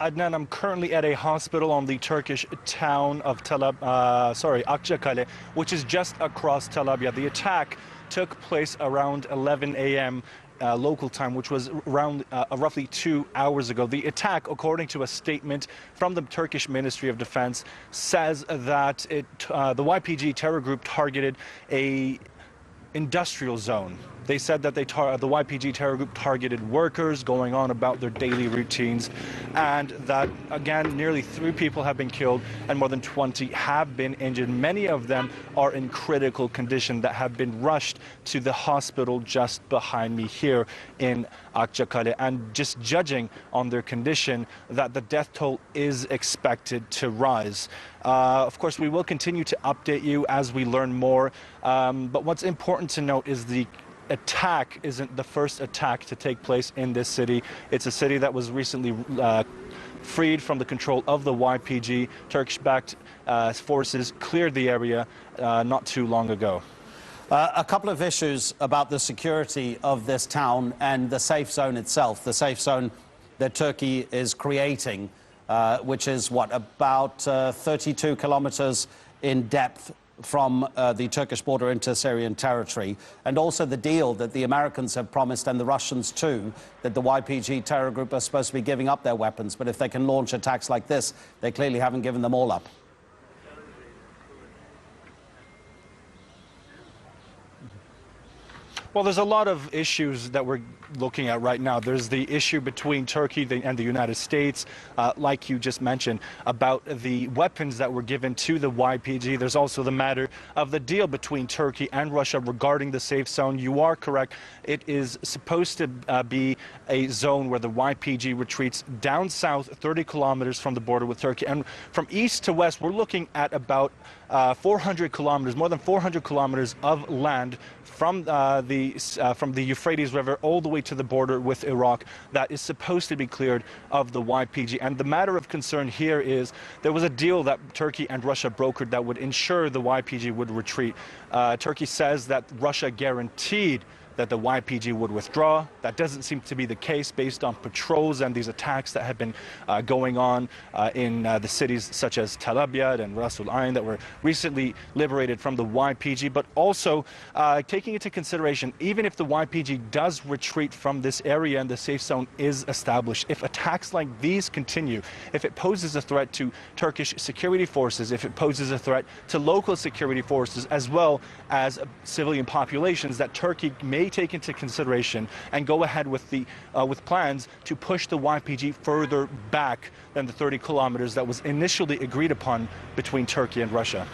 Adnan, I'm currently at a hospital on the Turkish town of Akçakale, which is just across Tel Abyad. The attack took place around 11 a.m. Local time, which was around roughly 2 hours ago. The attack, according to a statement from the Turkish Ministry of Defense, says that the YPG terror group targeted a industrial zone. They said that the YPG terror group targeted workers going on about their daily routines, and that, again, nearly 3 people have been killed and more than 20 have been injured. Many of them are in critical condition that have been rushed to the hospital just behind me here in Akçakale. And just judging on their condition, that the death toll is expected to rise. Of course, we will continue to update you as we learn more. But what's important to note is the attack isn't the first attack to take place in this city. It's a city that was recently freed from the control of the YPG. Turkish-backed forces cleared the area not too long ago. A couple of issues about the security of this town and the safe zone itself, the safe zone that Turkey is creating, which is, what, about 32 kilometers in depth from the Turkish border into Syrian territory, and also the deal that the Americans have promised, and the Russians too, that the YPG terror group are supposed to be giving up their weapons. But if they can launch attacks like this, they clearly haven't given them all up. Well, there's a lot of issues that we're looking at right now. There's the issue between Turkey and the United States, like you just mentioned, about the weapons that were given to the YPG. There's also the matter of the deal between Turkey and Russia regarding the safe zone. You are correct. It is supposed to be a zone where the YPG retreats down south 30 kilometers from the border with Turkey. And from east to west, we're looking at about 400 kilometers, more than 400 kilometers of land from the Euphrates River all the way to the border with Iraq that is supposed to be cleared of the YPG. And the matter of concern here is there was a deal that Turkey and Russia brokered that would ensure the YPG would retreat. Turkey says that Russia guaranteed that the YPG would withdraw. That doesn't seem to be the case based on patrols and these attacks that have been going on in the cities such as Tel Abyad and Ras Al Ain that were recently liberated from the YPG. But also taking into consideration, even if the YPG does retreat from this area and the safe zone is established, if attacks like these continue, if it poses a threat to Turkish security forces, if it poses a threat to local security forces as well as civilian populations, that Turkey may take into consideration and go ahead with plans to push the YPG further back than the 30 kilometers that was initially agreed upon between Turkey and Russia.